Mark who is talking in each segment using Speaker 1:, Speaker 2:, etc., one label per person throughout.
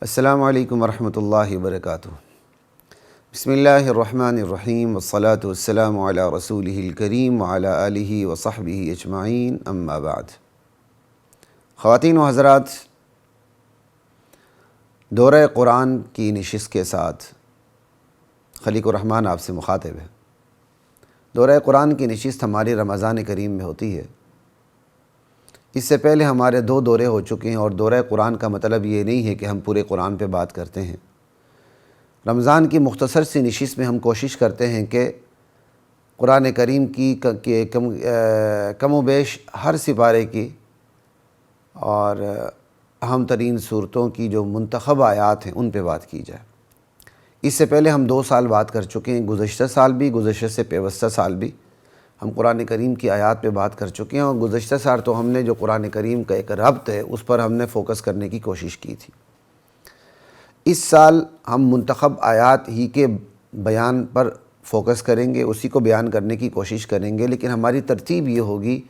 Speaker 1: السلام علیکم ورحمۃ اللہ وبرکاتہ۔ بسم اللہ الرحمن الرحیم والصلاة والسلام علی رسولہ الکریم وعلی آلہ وصحبہ اجمعین، اما بعد۔ خواتین و حضرات، دورہ قرآن کی نشست کے ساتھ خلیق الرحمن آپ سے مخاطب ہے۔ دورہ قرآن کی نشست ہماری رمضان کریم میں ہوتی ہے۔ اس سے پہلے ہمارے 2 دورے ہو چکے ہیں، اور دورہ قرآن کا مطلب یہ نہیں ہے کہ ہم پورے قرآن پہ بات کرتے ہیں۔ رمضان کی مختصر سی نشست میں ہم کوشش کرتے ہیں کہ قرآن کریم کی کم و بیش ہر سپارے کی اور اہم ترین صورتوں کی جو منتخب آیات ہیں ان پہ بات کی جائے۔ اس سے پہلے ہم 2 سال بات کر چکے ہیں، گزشتہ سال بھی، گزشتہ سے پیوستہ سال بھی ہم قرآن کریم کی آیات پہ بات کر چکے ہیں، اور گزشتہ سال تو ہم نے جو قرآن کریم کا ایک ربط ہے اس پر ہم نے فوکس کرنے کی کوشش کی تھی۔ اس سال ہم منتخب آیات ہی کے بیان پر فوکس کریں گے، اسی کو بیان کرنے کی کوشش کریں گے، لیکن ہماری ترتیب یہ ہوگی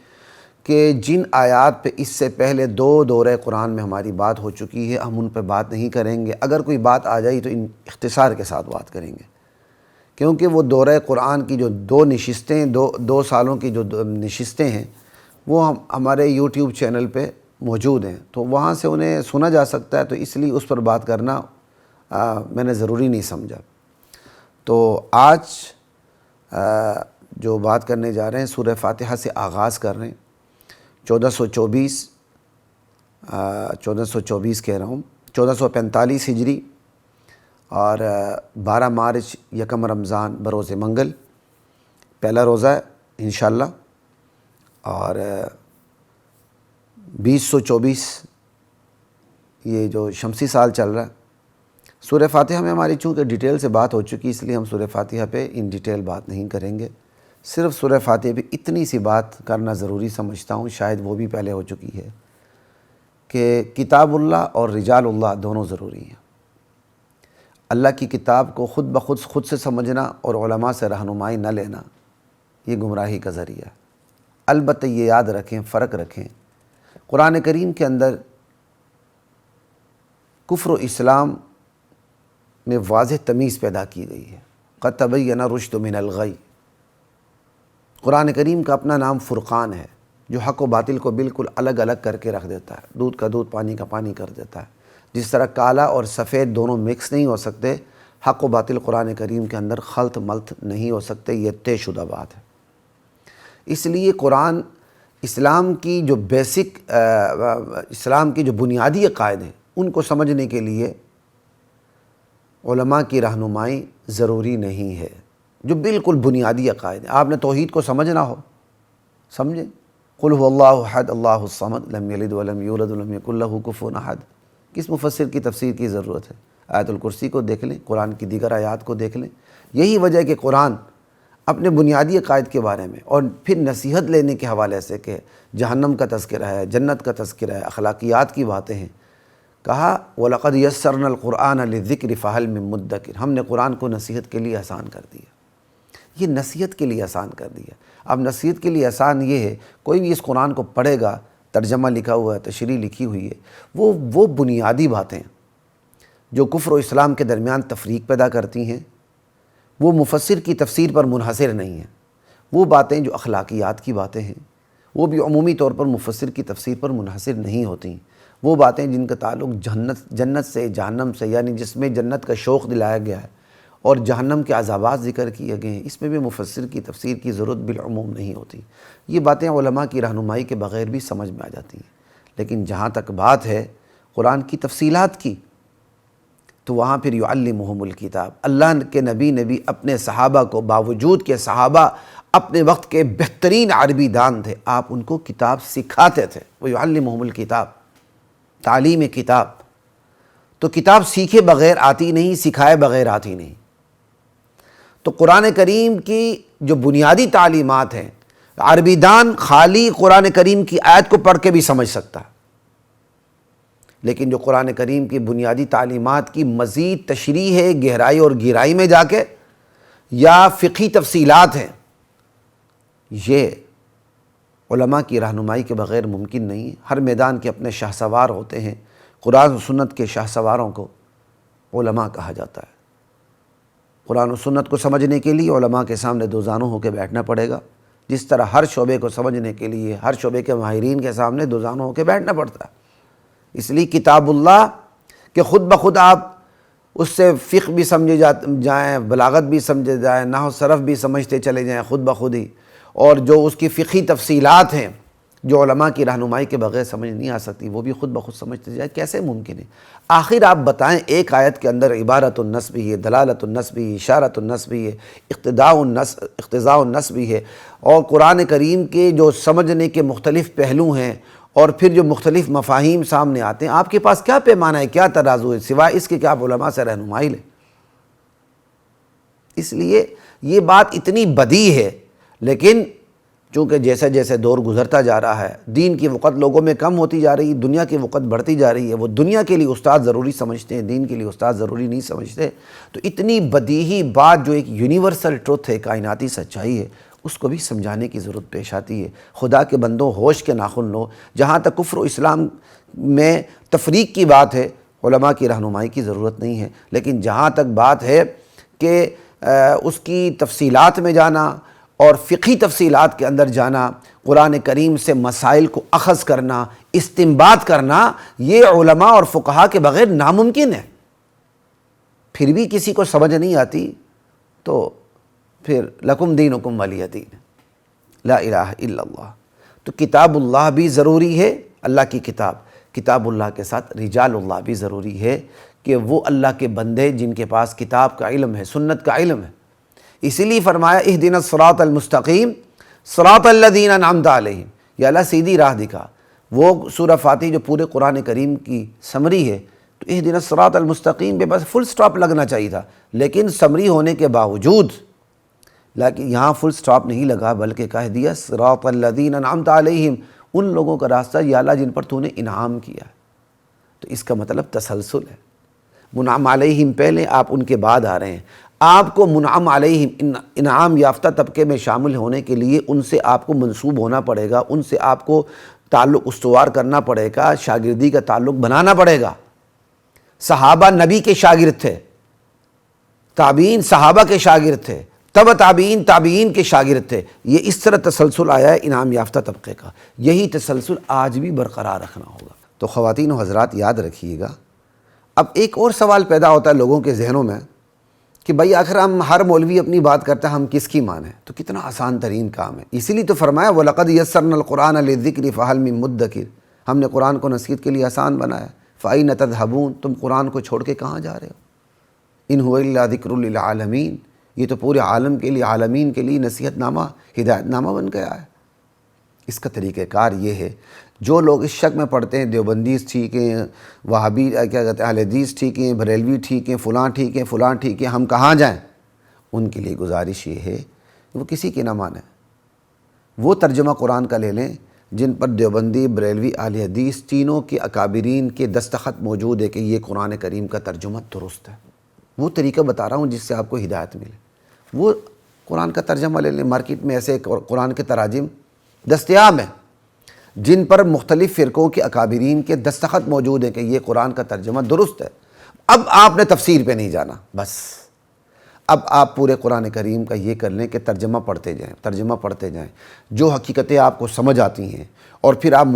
Speaker 1: کہ جن آیات پہ اس سے پہلے 2 دورہ قرآن میں ہماری بات ہو چکی ہے ہم ان پہ بات نہیں کریں گے۔ اگر کوئی بات آ جائی تو اختصار کے ساتھ بات کریں گے، کیونکہ وہ دورہ قرآن کی جو 2 نشستیں، 2 سالوں کی جو نشستیں ہیں وہ ہمارے یوٹیوب چینل پہ موجود ہیں، تو وہاں سے انہیں سنا جا سکتا ہے، تو اس لیے اس پر بات کرنا میں نے ضروری نہیں سمجھا۔ تو آج جو بات کرنے جا رہے ہیں سورہ فاتحہ سے آغاز کر رہے ہیں۔ 1424 کہہ رہا ہوں، 1445 ہجری اور 12 مارچ یکم رمضان بروز منگل، پہلا روزہ ہے انشاءاللہ، اور 2024 یہ جو شمسی سال چل رہا ہے۔ سورہ فاتحہ میں ہماری چونکہ ڈیٹیل سے بات ہو چکی، اس لیے ہم سورہ فاتحہ پہ ان ڈیٹیل بات نہیں کریں گے۔ صرف سورہ فاتحہ پہ اتنی سی بات کرنا ضروری سمجھتا ہوں، شاید وہ بھی پہلے ہو چکی ہے، کہ کتاب اللہ اور رجال اللہ دونوں ضروری ہیں۔ اللہ کی کتاب کو خود سے سمجھنا اور علماء سے رہنمائی نہ لینا یہ گمراہی کا ذریعہ ہے۔ البتہ یہ یاد رکھیں، فرق رکھیں، قرآن کریم کے اندر کفر و اسلام میں واضح تمیز پیدا کی گئی ہے۔ قد تبین الرشد من الغی۔ قرآن کریم کا اپنا نام فرقان ہے، جو حق و باطل کو بالکل الگ الگ کر کے رکھ دیتا ہے، دودھ کا دودھ پانی کا پانی کر دیتا ہے۔ جس طرح کالا اور سفید دونوں مکس نہیں ہو سکتے، حق و باطل قرآن کریم کے اندر خلط ملط نہیں ہو سکتے، یہ طے شدہ بات ہے۔ اس لیے قرآن اسلام کی جو اسلام کی جو بنیادی عقائد ہیں ان کو سمجھنے کے لیے علماء کی رہنمائی ضروری نہیں ہے، جو بالکل بنیادی عقائد ہیں۔ آپ نے توحید کو سمجھنا ہو، سمجھیں، قل هو اللہ احد اللہ الصمد لم یلد ولم یولد ولم یکن لہ کفوا احد۔ کس مفسر کی تفسیر کی ضرورت ہے؟ آیت الکرسی کو دیکھ لیں، قرآن کی دیگر آیات کو دیکھ لیں۔ یہی وجہ ہے کہ قرآن اپنے بنیادی عقائد کے بارے میں اور پھر نصیحت لینے کے حوالے سے کہ جہنم کا تذکرہ ہے، جنت کا تذکرہ ہے، اخلاقیات کی باتیں ہیں، کہا وَلَقَدْ يَسَّرْنَا الْقُرْآنَ لِلذِّكْرِ فَهَلْ مِن مُدَّكِرٍ۔ ہم نے قرآن کو نصیحت کے لیے آسان کر دیا، یہ نصیحت کے لیے آسان کر دیا۔ اب نصیحت کے لیے آسان یہ ہے، کوئی بھی اس قرآن کو پڑھے گا، ترجمہ لکھا ہوا ہے، تشریح لکھی ہوئی ہے، وہ بنیادی باتیں جو کفر و اسلام کے درمیان تفریق پیدا کرتی ہیں، وہ مفسر کی تفسیر پر منحصر نہیں ہیں۔ وہ باتیں جو اخلاقیات کی باتیں ہیں وہ بھی عمومی طور پر مفسر کی تفسیر پر منحصر نہیں ہوتی۔ وہ باتیں جن کا تعلق جنت سے، جہنم سے، یعنی جس میں جنت کا شوق دلایا گیا ہے اور جہنم کے عذابات ذکر کیے گئے ہیں، اس میں بھی مفسر کی تفسیر کی ضرورت بالعموم نہیں ہوتی۔ یہ باتیں علماء کی رہنمائی کے بغیر بھی سمجھ میں آ جاتی ہیں۔ لیکن جہاں تک بات ہے قرآن کی تفصیلات کی، تو وہاں پھر یعلمہم الکتاب، اللہ کے نبی نے بھی اپنے صحابہ کو، باوجود کہ صحابہ اپنے وقت کے بہترین عربی دان تھے، آپ ان کو کتاب سکھاتے تھے۔ وہ یعلمہم الکتاب، تعلیم کتاب۔ تو کتاب سیکھے بغیر آتی نہیں، سکھائے بغیر آتی نہیں۔ تو قرآن کریم کی جو بنیادی تعلیمات ہیں، عربی دان خالی قرآن کریم کی آیت کو پڑھ کے بھی سمجھ سکتا ہے، لیکن جو قرآن کریم کی بنیادی تعلیمات کی مزید تشریح ہے، گہرائی اور گہرائی میں جا کے، یا فقہی تفصیلات ہیں، یہ علماء کی رہنمائی کے بغیر ممکن نہیں ہے۔ ہر میدان کے اپنے شاہ سوار ہوتے ہیں، قرآن و سنت کے شاہ سواروں کو علماء کہا جاتا ہے۔ قرآن و سنت کو سمجھنے کے لیے علماء کے سامنے دو زانو ہو کے بیٹھنا پڑے گا، جس طرح ہر شعبے کو سمجھنے کے لیے ہر شعبے کے ماہرین کے سامنے دو زانو ہو کے بیٹھنا پڑتا ہے۔ اس لیے کتاب اللہ کہ خود بخود آپ اس سے فقہ بھی سمجھے جائیں، بلاغت بھی سمجھے جائیں، نحو صرف بھی سمجھتے چلے جائیں خود بخود ہی، اور جو اس کی فقہی تفصیلات ہیں جو علماء کی رہنمائی کے بغیر سمجھ نہیں آ سکتی، وہ بھی خود بخود سمجھتے جائیں، کیسے ممکن ہے؟ آخر آپ بتائیں، ایک آیت کے اندر عبارت النص بھی ہے، دلالت النص بھی ہے، اشارت النص بھی ہے، اقتضاء النص بھی ہے، اور قرآن کریم کے جو سمجھنے کے مختلف پہلو ہیں اور پھر جو مختلف مفاہیم سامنے آتے ہیں، آپ کے پاس کیا پیمانہ ہے، کیا ترازو ہے سوائے اس کے کہ آپ علماء سے رہنمائی لیں؟ اس لیے یہ بات اتنی بدی ہے، لیکن چونکہ جیسے جیسے دور گزرتا جا رہا ہے، دین کی وقت لوگوں میں کم ہوتی جا رہی ہے، دنیا کی وقت بڑھتی جا رہی ہے، وہ دنیا کے لیے استاد ضروری سمجھتے ہیں، دین کے لیے استاد ضروری نہیں سمجھتے، تو اتنی بدیہی بات جو ایک یونیورسل ٹروتھ ہے، کائناتی سچائی ہے، اس کو بھی سمجھانے کی ضرورت پیش آتی ہے۔ خدا کے بندوں، ہوش کے ناخن لو۔ جہاں تک کفر و اسلام میں تفریق کی بات ہے، علماء کی رہنمائی کی ضرورت نہیں ہے، لیکن جہاں تک بات ہے کہ اس کی تفصیلات میں جانا اور فقہی تفصیلات کے اندر جانا، قرآن کریم سے مسائل کو اخذ کرنا، استنباط کرنا، یہ علماء اور فقہاء کے بغیر ناممکن ہے۔ پھر بھی کسی کو سمجھ نہیں آتی تو پھر لکم دینکم ولی دین، لا الہ الا اللہ۔ تو کتاب اللہ بھی ضروری ہے، اللہ کی کتاب اللہ کے ساتھ رجال اللہ بھی ضروری ہے کہ وہ اللہ کے بندے جن کے پاس کتاب کا علم ہے، سنت کا علم ہے۔ اسی لیے فرمایا اہدنا الصراط المستقیم صراط الذین انعمت علیہم، یا اللہ سیدھی راہ دکھا۔ وہ سورہ فاتح جو پورے قرآن کریم کی سمری ہے، تو اہدنا الصراط المستقیم پہ بس فل سٹاپ لگنا چاہیے تھا، لیکن سمری ہونے کے باوجود لیکن یہاں فل سٹاپ نہیں لگا، بلکہ کہہ دیا صراط الذین انعمت علیہم، ان لوگوں کا راستہ یا اللہ جن پر تو نے انعام کیا۔ تو اس کا مطلب تسلسل ہے، منعم علیہم پہلے، آپ ان کے بعد آ رہے ہیں۔ آپ کو منعم علیہم انعام یافتہ طبقے میں شامل ہونے کے لیے ان سے آپ کو منسوب ہونا پڑے گا، ان سے آپ کو تعلق استوار کرنا پڑے گا، شاگردی کا تعلق بنانا پڑے گا۔ صحابہ نبی کے شاگرد تھے، تابعین صحابہ کے شاگرد تھے، تبع تابعین تابعین کے شاگرد تھے۔ یہ اس طرح تسلسل آیا ہے انعام یافتہ طبقے کا، یہی تسلسل آج بھی برقرار رکھنا ہوگا۔ تو خواتین و حضرات یاد رکھیے گا۔ اب ایک اور سوال پیدا ہوتا ہے لوگوں کے ذہنوں میں کہ بھائی آخر ہم ہر مولوی اپنی بات کرتا ہے، ہم کس کی مانیں؟ تو کتنا آسان ترین کام ہے، اسی لیے تو فرمایا وَلَقَدْ يَسَّرْنَا الْقُرْآنَ لِلذِّكْرِ فَهَلْ مِن مُدَّكِرٍ، ہم نے قرآن کو نصیحت کے لیے آسان بنایا۔ فَأَيْنَ تَذْهَبُونَ، تم قرآن کو چھوڑ کے کہاں جا رہے ہو؟ إِنْ هُوَ إِلَّا ذِكْرٌ لِلْعَالَمِينَ، یہ تو پورے عالم کے لیے، عالمین کے لیے نصیحت نامہ، ہدایت نامہ بن گیا ہے۔ اس کا طریقہ کار یہ ہے، جو لوگ اس شک میں پڑھتے ہیں دیوبندیز ٹھیک ہیں، وہابی کیا کہتے ہیں اہل حدیث ٹھیک ہیں، بریلوی ٹھیک ہیں، فلاں ٹھیک ہیں، فلاں ٹھیک ہیں، ہم کہاں جائیں؟ ان کے لیے گزارش یہ ہے کہ وہ کسی کی نہ مانیں، وہ ترجمہ قرآن کا لے لیں جن پر دیوبندی، بریلوی، اہل حدیث تینوں کے اکابرین کے دستخط موجود ہے کہ یہ قرآن کریم کا ترجمہ درست ہے۔ وہ طریقہ بتا رہا ہوں جس سے آپ کو ہدایت ملے، وہ قرآن کا ترجمہ لے لیں۔ مارکیٹ میں ایسے قرآن کے تراجم دستیاب ہیں جن پر مختلف فرقوں کے اکابرین کے دستخط موجود ہیں کہ یہ قرآن کا ترجمہ درست ہے۔ اب آپ نے تفسیر پہ نہیں جانا، بس اب آپ پورے قرآن کریم کا یہ کر لیں کہ ترجمہ پڑھتے جائیں، ترجمہ پڑھتے جائیں، جو حقیقتیں آپ کو سمجھ آتی ہیں اور پھر آپ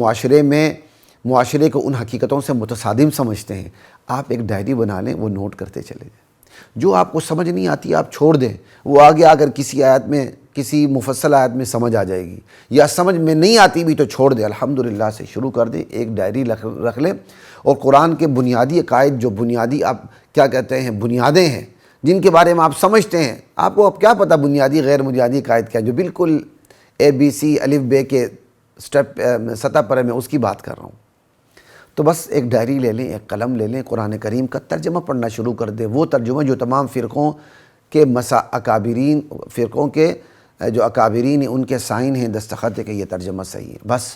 Speaker 1: معاشرے کو ان حقیقتوں سے متصادم سمجھتے ہیں، آپ ایک ڈائری بنا لیں، وہ نوٹ کرتے چلے جائیں۔ جو آپ کو سمجھ نہیں آتی آپ چھوڑ دیں، وہ آگے آ کر کسی آیت میں، کسی مفصل آیت میں سمجھ آ جائے گی، یا سمجھ میں نہیں آتی بھی تو چھوڑ دیں، الحمدللہ سے شروع کر دیں، ایک ڈائری رکھ لیں، اور قرآن کے بنیادی عقائد جو بنیادی آپ کیا کہتے ہیں بنیادیں ہیں جن کے بارے میں آپ سمجھتے ہیں، آپ کو اب کیا پتہ بنیادی غیر بنیادی عقائد کیا، جو بالکل ABC الف بے کے سطح پر ہے، میں اس کی بات کر رہا ہوں۔ تو بس ایک ڈائری لے لیں، ایک قلم لے لیں، قرآن کریم کا ترجمہ پڑھنا شروع کر دیں، وہ ترجمہ جو تمام فرقوں کے اکابرین، فرقوں کے جو اکابرین ہیں ان کے سائن ہیں، دستخط ہے کہ یہ ترجمہ صحیح ہے۔ بس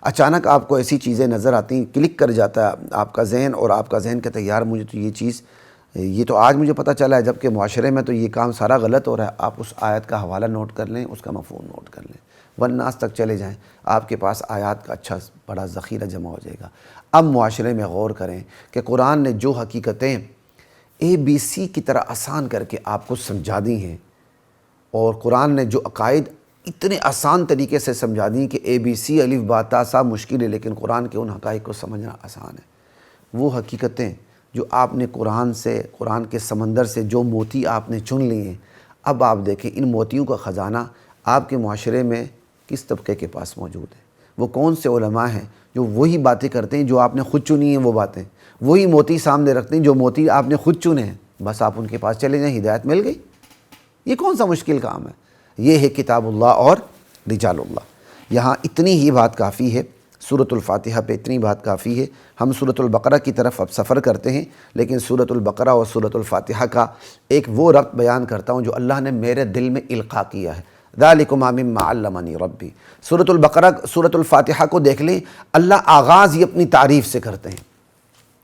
Speaker 1: اچانک آپ کو ایسی چیزیں نظر آتی ہیں، کلک کر جاتا ہے آپ کا ذہن، اور آپ کا ذہن کہتا ہے یار مجھے تو یہ چیز، یہ تو آج مجھے پتہ چلا ہے، جبکہ معاشرے میں تو یہ کام سارا غلط ہو رہا ہے۔ آپ اس آیت کا حوالہ نوٹ کر لیں، اس کا مفہوم نوٹ کر لیں، والناس تک چلے جائیں، آپ کے پاس آیات کا اچھا بڑا ذخیرہ جمع ہو جائے گا۔ اب معاشرے میں غور کریں کہ قرآن نے جو حقیقتیں ABC کی طرح آسان کر کے آپ کو سمجھا دی ہیں، اور قرآن نے جو عقائد اتنے آسان طریقے سے سمجھا دی کہ ABC الف با تا سا مشکل ہے، لیکن قرآن کے ان حقائق کو سمجھنا آسان ہے۔ وہ حقیقتیں جو آپ نے قرآن کے سمندر سے جو موتی آپ نے چن لیے ہیں، اب آپ دیکھیں ان موتیوں کا خزانہ آپ کے معاشرے میں کس طبقے کے پاس موجود ہے۔ وہ کون سے علماء ہیں جو وہی باتیں کرتے ہیں جو آپ نے خود چنی ہیں، وہ باتیں وہی موتی سامنے رکھتے ہیں جو موتی آپ نے خود چنے ہیں، بس آپ ان کے پاس چلے جائیں، ہدایت مل گئی۔ یہ کون سا مشکل کام ہے؟ یہ ہے کتاب اللہ اور رجال اللہ۔ یہاں اتنی ہی بات کافی ہے، سورۃ الفاتحہ پہ اتنی بات کافی ہے۔ ہم سورۃ البقرہ کی طرف اب سفر کرتے ہیں، لیکن سورۃ البقرہ اور سورۃ الفاتحہ کا ایک وہ ربط بیان کرتا ہوں جو اللہ نے میرے دل میں القاء کیا ہے۔ ذالکما مما علمنی ربی۔ سورۃ البقرہ سورۃ الفاتحہ کو دیکھ لیں، اللہ آغاز یہ اپنی تعریف سے کرتے ہیں،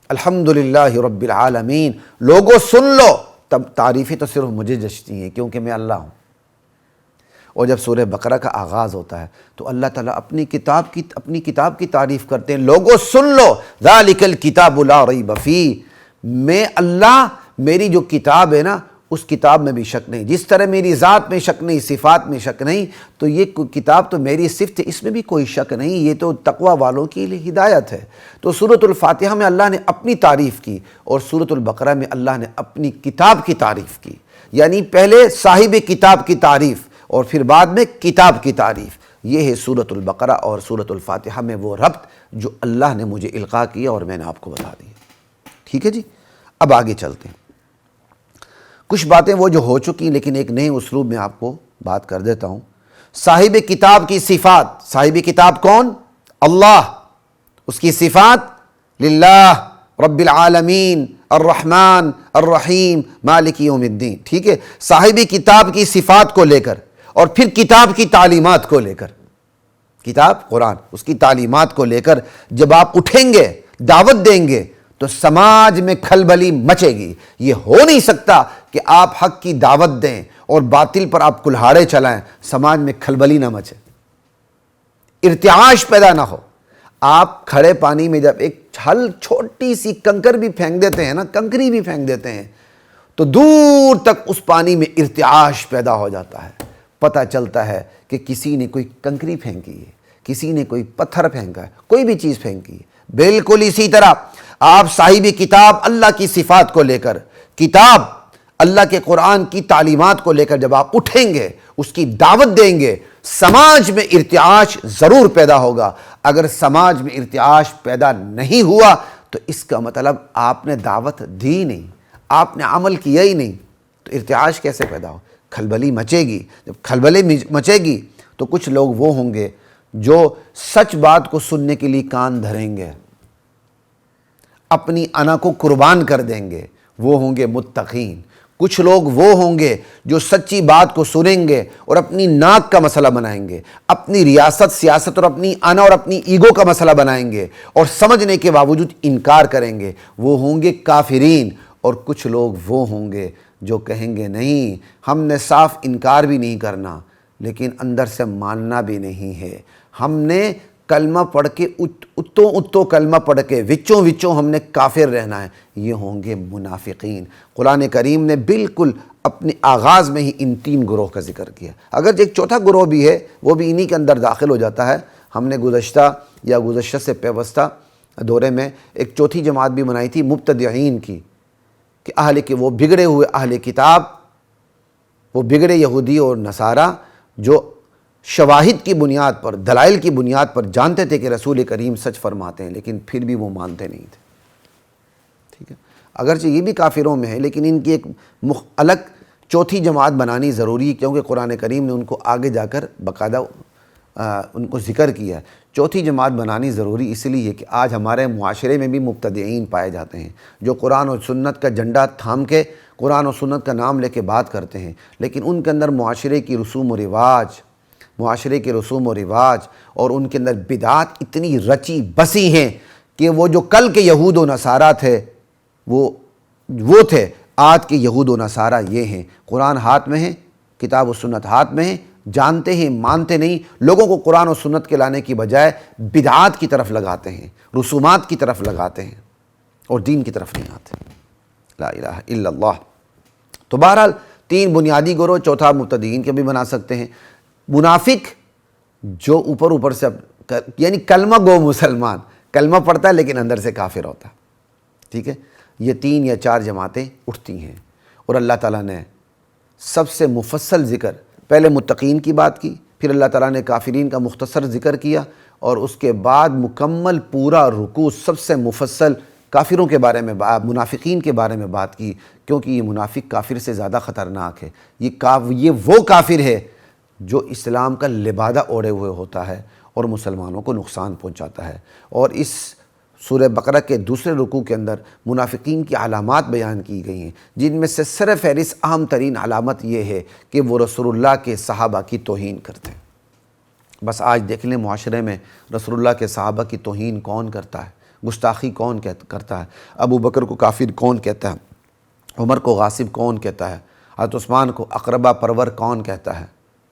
Speaker 1: الحمدللہ رب العالمین، لوگوں سن لو۔ تب تعریفیں تو صرف مجھے جچتی ہیں کیونکہ میں اللہ ہوں۔ اور جب سورہ بقرہ کا آغاز ہوتا ہے تو اللہ تعالیٰ اپنی کتاب کی تعریف کرتے ہیں، لوگوں سن لو، ذالک الکتاب لا ریب فیہ، میں اللہ، میری جو کتاب ہے نا اس کتاب میں بھی شک نہیں، جس طرح میری ذات میں شک نہیں، صفات میں شک نہیں، تو یہ کتاب تو میری صفت ہے، اس میں بھی کوئی شک نہیں، یہ تو تقوی والوں کے لیے ہدایت ہے۔ تو سورۃ الفاتحہ میں اللہ نے اپنی تعریف کی، اور سورۃ البقرہ میں اللہ نے اپنی کتاب کی تعریف کی، یعنی پہلے صاحب کتاب کی تعریف اور پھر بعد میں کتاب کی تعریف۔ یہ ہے سورۃ البقرہ اور سورۃ الفاتحہ میں وہ ربط جو اللہ نے مجھے القاء کیا اور میں نے آپ کو بتا دی۔ ٹھیک ہے جی، اب آگے چلتے ہیں۔ کچھ باتیں وہ جو ہو چکی، لیکن ایک نئے اسلوب میں آپ کو بات کر دیتا ہوں۔ صاحب کتاب کی صفات، صاحب کتاب کون؟ اللہ، اس کی صفات للہ رب العالمین الرحمن الرحیم مالک یوم الدین۔ ٹھیک ہے، صاحب کتاب کی صفات کو لے کر اور پھر کتاب کی تعلیمات کو لے کر، کتاب قرآن اس کی تعلیمات کو لے کر جب آپ اٹھیں گے، دعوت دیں گے، تو سماج میں کھلبلی مچے گی۔ یہ ہو نہیں سکتا کہ آپ حق کی دعوت دیں اور باطل پر آپ کلہاڑے چلائیں، سماج میں کھلبلی نہ مچے، ارتعاش پیدا نہ ہو۔ آپ کھڑے پانی میں جب ایک چھوٹی سی کنکر بھی پھینک دیتے ہیں نا، کنکری بھی پھینک دیتے ہیں، تو دور تک اس پانی میں ارتعاش پیدا ہو جاتا ہے، پتہ چلتا ہے کہ کسی نے کوئی کنکری پھینکی ہے، کسی نے کوئی پتھر پھینکا ہے، کوئی بھی چیز پھینکی ہے۔ بالکل اسی طرح آپ صاحب کتاب اللہ کی صفات کو لے کر، کتاب اللہ کے قرآن کی تعلیمات کو لے کر جب آپ اٹھیں گے، اس کی دعوت دیں گے، سماج میں ارتعاش ضرور پیدا ہوگا۔ اگر سماج میں ارتعاش پیدا نہیں ہوا تو اس کا مطلب آپ نے دعوت دی نہیں، آپ نے عمل کیا ہی نہیں، تو ارتعاش کیسے پیدا ہو؟ کھلبلی مچے گی۔ جب کھلبلی مچے گی تو کچھ لوگ وہ ہوں گے جو سچ بات کو سننے کے لیے کان دھریں گے، اپنی انا کو قربان کر دیں گے، وہ ہوں گے متقین۔ کچھ لوگ وہ ہوں گے جو سچی بات کو سنیں گے اور اپنی ناک کا مسئلہ بنائیں گے، اپنی ریاست سیاست اور اپنی انا اور اپنی ایگو کا مسئلہ بنائیں گے اور سمجھنے کے باوجود انکار کریں گے، وہ ہوں گے کافرین۔ اور کچھ لوگ وہ ہوں گے جو کہیں گے نہیں، ہم نے صاف انکار بھی نہیں کرنا لیکن اندر سے ماننا بھی نہیں ہے، ہم نے کلمہ پڑھ کے اتو کلمہ پڑھ کے وچوں ہم نے کافر رہنا ہے، یہ ہوں گے منافقین۔ قرآن کریم نے بالکل اپنے آغاز میں ہی ان تین گروہ کا ذکر کیا، اگر ایک چوتھا گروہ بھی ہے وہ بھی انہی کے اندر داخل ہو جاتا ہے۔ ہم نے گزشتہ سے پیوستہ دورے میں ایک چوتھی جماعت بھی بنائی تھی مبتدعین کی، کہ وہ بگڑے ہوئے اہل کتاب، وہ بگڑے یہودی اور نصارہ جو شواہد کی بنیاد پر، دلائل کی بنیاد پر جانتے تھے کہ رسول کریم سچ فرماتے ہیں، لیکن پھر بھی وہ مانتے نہیں تھے۔ ٹھیک ہے، اگرچہ یہ بھی کافروں میں ہے لیکن ان کی ایک الگ چوتھی جماعت بنانی ضروری ہے، کیونکہ قرآن کریم نے ان کو آگے جا کر باقاعدہ ان کو ذکر کیا ہے۔ چوتھی جماعت بنانی ضروری اس لیے کہ آج ہمارے معاشرے میں بھی مبتدعین پائے جاتے ہیں جو قرآن و سنت کا جھنڈا تھام کے قرآن و سنت کا نام لے کے بات کرتے ہیں، لیکن ان کے اندر معاشرے کی رسوم و رواج اور ان کے اندر بدعات اتنی رچی بسی ہیں کہ وہ جو کل کے یہود و نصارہ تھے وہ تھے، آج کے یہود و نصارہ یہ ہیں۔ قرآن ہاتھ میں ہے، کتاب و سنت ہاتھ میں ہے، جانتے ہیں مانتے نہیں، لوگوں کو قرآن و سنت کے لانے کی بجائے بدعات کی طرف لگاتے ہیں، رسومات کی طرف لگاتے ہیں اور دین کی طرف نہیں آتے۔ لا الہ الا اللہ۔ تو بہرحال 3 بنیادی گروہ، چوتھا مبتدئین کے بھی بنا سکتے ہیں۔ منافق جو اوپر سے یعنی کلمہ گو مسلمان، کلمہ پڑھتا ہے لیکن اندر سے کافر ہوتا ہے، ٹھیک ہے، یہ 3 یا 4 جماعتیں اٹھتی ہیں۔ اور اللہ تعالیٰ نے سب سے مفصل ذکر پہلے متقین کی بات کی، پھر اللہ تعالیٰ نے کافرین کا مختصر ذکر کیا، اور اس کے بعد مکمل پورا رکوع سب سے مفصل کافروں کے بارے میں، منافقین کے بارے میں بات کی، کیونکہ یہ منافق کافر سے زیادہ خطرناک ہے۔ یہ وہ کافر ہے جو اسلام کا لبادہ اوڑھے ہوئے ہوتا ہے اور مسلمانوں کو نقصان پہنچاتا ہے۔ اور اس سورہ بقرہ کے دوسرے رکوع کے اندر منافقین کی علامات بیان کی گئی ہیں، جن میں سے سر فہرست اہم ترین علامت یہ ہے کہ وہ رسول اللہ کے صحابہ کی توہین کرتے ہیں۔ بس آج دیکھ لیں معاشرے میں رسول اللہ کے صحابہ کی توہین کون کرتا ہے، گستاخی کون کرتا ہے، ابو بکر کو کافر کون کہتا ہے، عمر کو غاصب کون کہتا ہے، حضرت عثمان کو اقربا پرور کون کہتا ہے،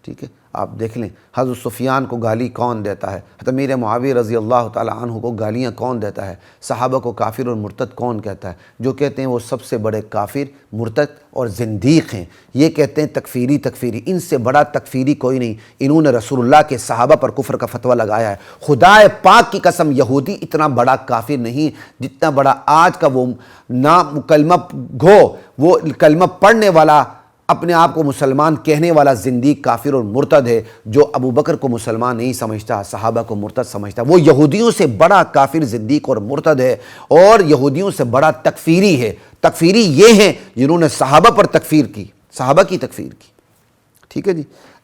Speaker 1: ٹھیک ہے، آپ دیکھ لیں حضرت سفیان کو گالی کون دیتا ہے، حضرت امیر معاویہ رضی اللہ تعالی عنہ کو گالیاں کون دیتا ہے، صحابہ کو کافر اور مرتد کون کہتا ہے، جو کہتے ہیں وہ سب سے بڑے کافر، مرتد اور زندیق ہیں، یہ کہتے ہیں تکفیری، ان سے بڑا تکفیری کوئی نہیں، انہوں نے رسول اللہ کے صحابہ پر کفر کا فتویٰ لگایا ہے۔ خدا پاک کی قسم یہودی اتنا بڑا کافر نہیں جتنا بڑا آج کا وہ نام کلمہ گو، وہ کلمہ پڑھنے والا، اپنے آپ کو مسلمان کہنے والا زندیق کافر اور مرتد ہے، جو ابو بکر کو مسلمان نہیں سمجھتا، صحابہ کو مرتد سمجھتا، وہ یہودیوں سے بڑا کافر، زندیق اور مرتد ہے، اور یہودیوں سے بڑا تکفیری ہے۔ تکفیری یہ ہیں جنہوں نے صحابہ پر تکفیر کی، صحابہ کی تکفیر کی، ٹھیک ہے جی۔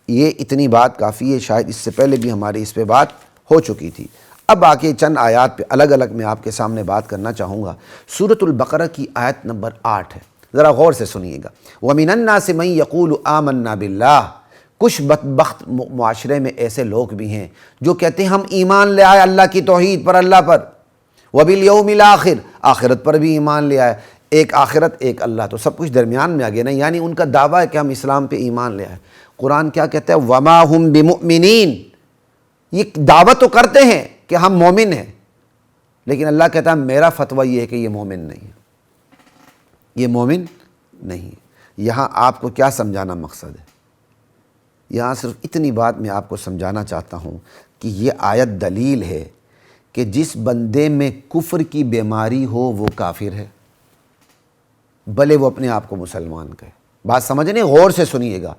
Speaker 1: یہ اتنی بات کافی ہے، شاید اس سے پہلے بھی ہماری اس پہ بات ہو چکی تھی۔ اب آگے چند آیات پہ الگ الگ میں آپ کے سامنے بات کرنا چاہوں گا۔ سورۃ البقرہ کی آیت نمبر 8 ہے، ذرا غور سے سنیے گا۔ وَمِنَ النَّاسِ مَن يَقُولُ آمَنَّا بِاللَّهِ، کچھ بدبخت معاشرے میں ایسے لوگ بھی ہیں جو کہتے ہیں ہم ایمان لے آئے اللہ کی توحید پر، اللہ پر، وَبِالْيَوْمِ الْآخِرِ، آخرت پر بھی ایمان لے آئے، ایک آخرت ایک اللہ، تو سب کچھ درمیان میں آ گیا نا، یعنی ان کا دعویٰ ہے کہ ہم اسلام پہ ایمان لے آئے۔ قرآن کیا کہتا ہے؟ وَمَا هُم بِمُؤْمِنِينَ، یہ دعویٰ تو کرتے ہیں کہ ہم مومن ہیں، لیکن اللہ کہتا ہے میرا فتویٰ یہ ہے کہ یہ مومن نہیں ہے، یہ مومن نہیں ہے۔ یہاں آپ کو کیا سمجھانا مقصد ہے؟ یہاں صرف اتنی بات میں آپ کو سمجھانا چاہتا ہوں کہ یہ آیت دلیل ہے کہ جس بندے میں کفر کی بیماری ہو وہ کافر ہے، بھلے وہ اپنے آپ کو مسلمان کہے۔ بات سمجھنے، غور سے سنیے گا،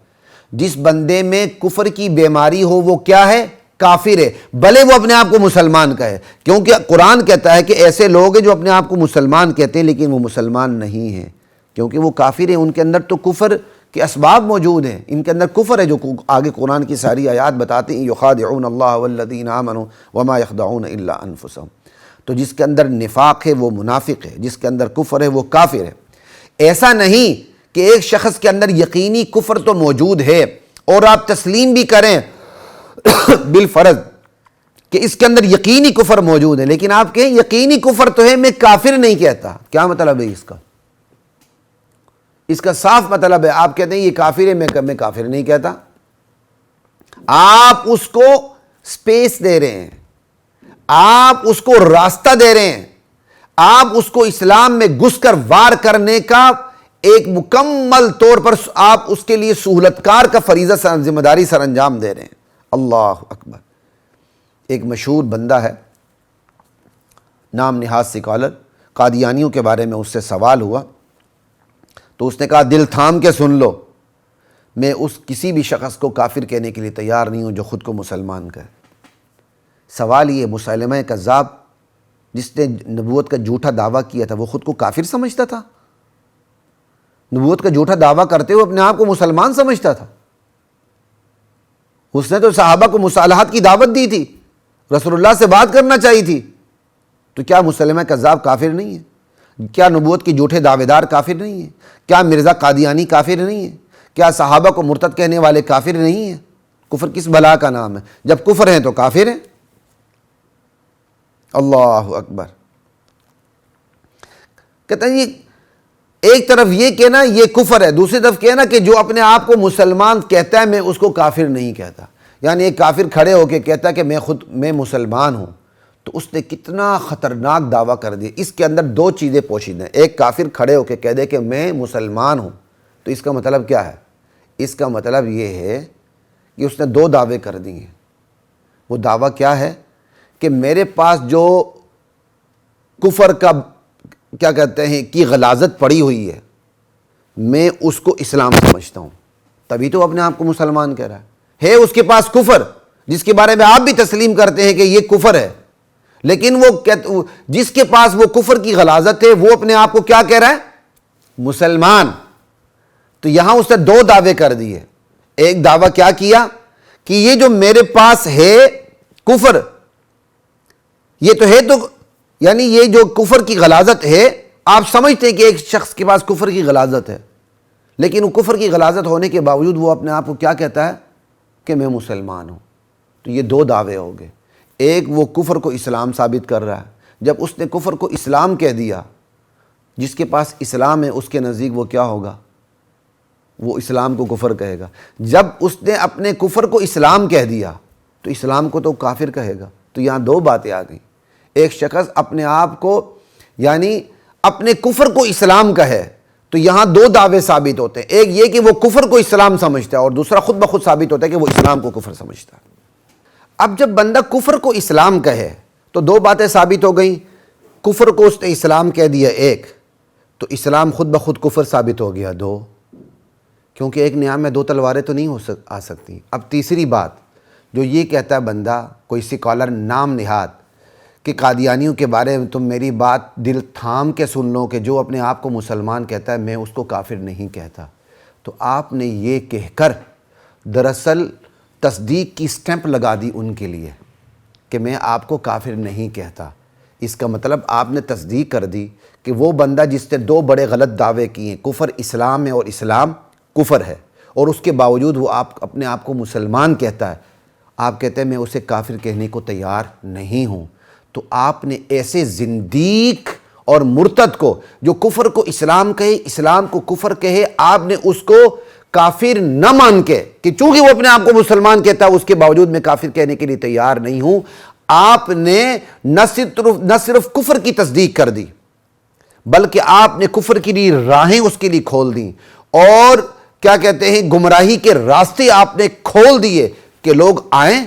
Speaker 1: جس بندے میں کفر کی بیماری ہو وہ کیا ہے؟ کافر ہے، بھلے وہ اپنے آپ کو مسلمان کہے، کیونکہ قرآن کہتا ہے کہ ایسے لوگ ہیں جو اپنے آپ کو مسلمان کہتے ہیں لیکن وہ مسلمان نہیں ہیں، کیونکہ وہ کافر ہیں، ان کے اندر تو کفر کے اسباب موجود ہیں، ان کے اندر کفر ہے، جو آگے قرآن کی ساری آیات بتاتے ہیں یخادعون اللہ والذین آمنوا وما یخدعون الا انفسهم۔ تو جس کے اندر نفاق ہے وہ منافق ہے، جس کے اندر کفر ہے وہ کافر ہے۔ ایسا نہیں کہ ایک شخص کے اندر یقینی کفر تو موجود ہے اور آپ تسلیم بھی کریں بالفرض کہ اس کے اندر یقینی کفر موجود ہے، لیکن آپ کہیں یقینی کفر تو ہے، میں کافر نہیں کہتا، کیا مطلب ہے اس کا صاف مطلب ہے آپ کہتے ہیں یہ کافر ہے، میں کافر نہیں کہتا۔ آپ اس کو سپیس دے رہے ہیں، آپ اس کو راستہ دے رہے ہیں، آپ اس کو اسلام میں گھس کر وار کرنے کا ایک مکمل طور پر آپ اس کے لیے سہولت کار کا فریضہ ذمہ داری سر انجام دے رہے ہیں۔ اللہ اکبر۔ ایک مشہور بندہ ہے، نام نہاد سکالر، قادیانیوں کے بارے میں اس سے سوال ہوا تو اس نے کہا دل تھام کے سن لو، میں اس کسی بھی شخص کو کافر کہنے کے لیے تیار نہیں ہوں جو خود کو مسلمان کہے۔ سوال یہ، مسلمہ کذاب جس نے نبوت کا جھوٹا دعویٰ کیا تھا وہ خود کو کافر سمجھتا تھا؟ نبوت کا جھوٹا دعویٰ کرتے ہوئے اپنے آپ کو مسلمان سمجھتا تھا؟ اس نے تو صحابہ کو مصالحت کی دعوت دی تھی، رسول اللہ سے بات کرنا چاہیے تھی، تو کیا مسلمہ کذاب کافر نہیں ہے؟ کیا نبوت کے جھوٹے دعوے دار کافر نہیں ہیں؟ کیا مرزا قادیانی کافر نہیں ہے؟ کیا صحابہ کو مرتد کہنے والے کافر نہیں ہیں؟ کفر کس بلا کا نام ہے؟ جب کفر ہیں تو کافر ہیں۔ اللہ اکبر۔ کہتے ہیں ایک طرف یہ کہنا یہ کفر ہے، دوسری طرف کہنا کہ جو اپنے آپ کو مسلمان کہتا ہے میں اس کو کافر نہیں کہتا۔ یعنی ایک کافر کھڑے ہو کے کہتا ہے کہ میں مسلمان ہوں، تو اس نے کتنا خطرناک دعویٰ کر دیا۔ اس کے اندر دو چیزیں پوشیدہ ہیں۔ ایک کافر کھڑے ہو کے کہہ دے کہ میں مسلمان ہوں، تو اس کا مطلب کیا ہے؟ اس کا مطلب یہ ہے کہ اس نے دو دعوے کر دیے ہیں۔ وہ دعویٰ کیا ہے کہ میرے پاس جو کفر کا کیا کہتے ہیں کی غلاظت پڑی ہوئی ہے، میں اس کو اسلام سمجھتا ہوں، تبھی تو اپنے آپ کو مسلمان کہہ رہا ہے اس کے پاس کفر جس کے بارے میں آپ بھی تسلیم کرتے ہیں کہ یہ کفر ہے، لیکن وہ جس کے پاس وہ کفر کی غلاظت ہے وہ اپنے آپ کو کیا کہہ رہا ہے؟ مسلمان۔ تو یہاں اس نے دو دعوے کر دیے۔ ایک دعویٰ کیا کیا کہ یہ جو میرے پاس ہے کفر، یہ تو ہے، تو یعنی یہ جو کفر کی غلاظت ہے، آپ سمجھتے ہیں کہ ایک شخص کے پاس کفر کی غلاظت ہے، لیکن وہ کفر کی غلاظت ہونے کے باوجود وہ اپنے آپ کو کیا کہتا ہے کہ میں مسلمان ہوں۔ تو یہ دو دعوے ہو گئے۔ ایک وہ کفر کو اسلام ثابت کر رہا ہے، جب اس نے کفر کو اسلام کہہ دیا، جس کے پاس اسلام ہے اس کے نزدیک وہ کیا ہوگا؟ وہ اسلام کو کفر کہے گا۔ جب اس نے اپنے کفر کو اسلام کہہ دیا تو اسلام کو تو کافر کہے گا۔ تو یہاں دو باتیں آ گئیں۔ ایک شخص اپنے آپ کو یعنی اپنے کفر کو اسلام کہے تو یہاں دو دعوے ثابت ہوتے ہیں۔ ایک یہ کہ وہ کفر کو اسلام سمجھتا ہے، اور دوسرا خود بخود ثابت ہوتا ہے کہ وہ اسلام کو کفر سمجھتا ہے۔ اب جب بندہ کفر کو اسلام کہے تو دو باتیں ثابت ہو گئیں۔ کفر کو اس نے اسلام کہہ دیا ایک، تو اسلام خود بخود کفر ثابت ہو گیا دو، کیونکہ ایک نیام میں دو تلواریں تو نہیں آ سکتی۔ اب تیسری بات جو یہ کہتا ہے بندہ، کوئی سکالر نام نہاد، کہ قادیانیوں کے بارے میں تم میری بات دل تھام کے سن لو کہ جو اپنے آپ کو مسلمان کہتا ہے میں اس کو کافر نہیں کہتا، تو آپ نے یہ کہہ کر دراصل تصدیق کی سٹیمپ لگا دی ان کے لیے کہ میں آپ کو کافر نہیں کہتا۔ اس کا مطلب آپ نے تصدیق کر دی کہ وہ بندہ جس نے دو بڑے غلط دعوے کیے ہیں، کفر اسلام ہے اور اسلام کفر ہے، اور اس کے باوجود وہ اپنے آپ کو مسلمان کہتا ہے، آپ کہتے ہیں میں اسے کافر کہنے کو تیار نہیں ہوں۔ تو آپ نے ایسے زندیق اور مرتد کو جو کفر کو اسلام کہے، اسلام کو کفر کہے، آپ نے اس کو کافر نہ مان کے کہ چونکہ وہ اپنے آپ کو مسلمان کہتا ہے اس کے باوجود میں کافر کہنے کے لیے تیار نہیں ہوں، آپ نے نہ صرف کفر کی تصدیق کر دی بلکہ آپ نے کفر کی لیے راہیں اس کے لیے کھول دیں، اور کیا کہتے ہیں گمراہی کے راستے آپ نے کھول دیے کہ لوگ آئیں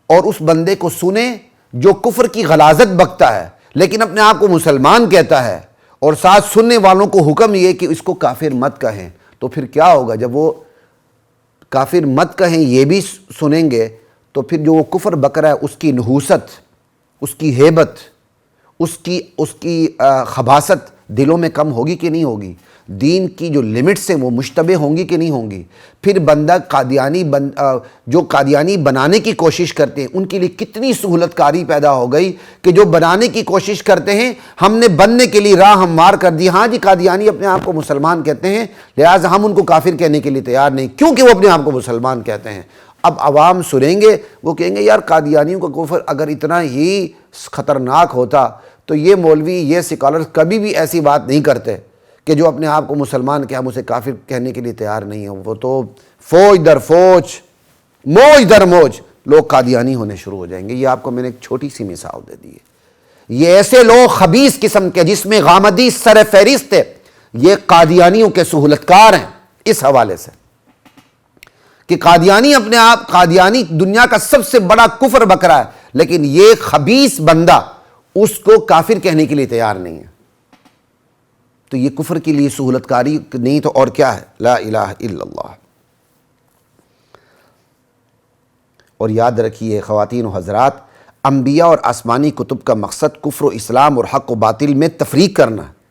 Speaker 1: اور اس بندے کو سنیں جو کفر کی غلاظت بکتا ہے لیکن اپنے آپ کو مسلمان کہتا ہے، اور ساتھ سننے والوں کو حکم یہ کہ اس کو کافر مت کہیں۔ تو پھر کیا ہوگا؟ جب وہ کافر مت کہیں یہ بھی سنیں گے تو پھر جو وہ کفر بک رہا ہے اس کی نحوست، اس کی ہیبت، اس کی خباثت دلوں میں کم ہوگی کہ نہیں ہوگی؟ دین کی جو لمٹس ہیں وہ مشتبہ ہوں گی کہ نہیں ہوں گی؟ پھر بندہ جو قادیانی بنانے کی کوشش کرتے ہیں ان کے لیے کتنی سہولت کاری پیدا ہو گئی کہ جو بنانے کی کوشش کرتے ہیں ہم نے بننے کے لیے راہ ہموار کر دی۔ ہاں جی قادیانی اپنے آپ کو مسلمان کہتے ہیں لہٰذا ہم ان کو کافر کہنے کے لیے تیار نہیں، کیونکہ وہ اپنے آپ کو مسلمان کہتے ہیں۔ اب عوام سنیں گے، وہ کہیں گے یار قادیانیوں کا کفر اگر اتنا ہی خطرناک ہوتا تو یہ مولوی یہ سکالرز کبھی بھی ایسی بات نہیں کرتے کہ جو اپنے آپ کو مسلمان کہ ہم اسے کافر کہنے کے لیے تیار نہیں ہیں۔ وہ تو فوج در فوج، موج در موج لوگ قادیانی ہونے شروع ہو جائیں گے۔ یہ آپ کو میں نے ایک چھوٹی سی مثال دے دی ہے۔ یہ ایسے لوگ خبیث قسم کے جس میں غامدی سر فہرست ہے، یہ قادیانیوں کے سہولت کار ہیں اس حوالے سے کہ قادیانی دنیا کا سب سے بڑا کفر بک رہا ہے، لیکن یہ خبیث بندہ اس کو کافر کہنے کے لیے تیار نہیں ہے۔ تو یہ کفر کے لیے سہولت کاری نہیں تو اور کیا ہے؟ لا الہ الا اللہ۔ اور یاد رکھیے خواتین و حضرات، انبیاء اور آسمانی کتب کا مقصد کفر و اسلام اور حق و باطل میں تفریق کرنا ہے۔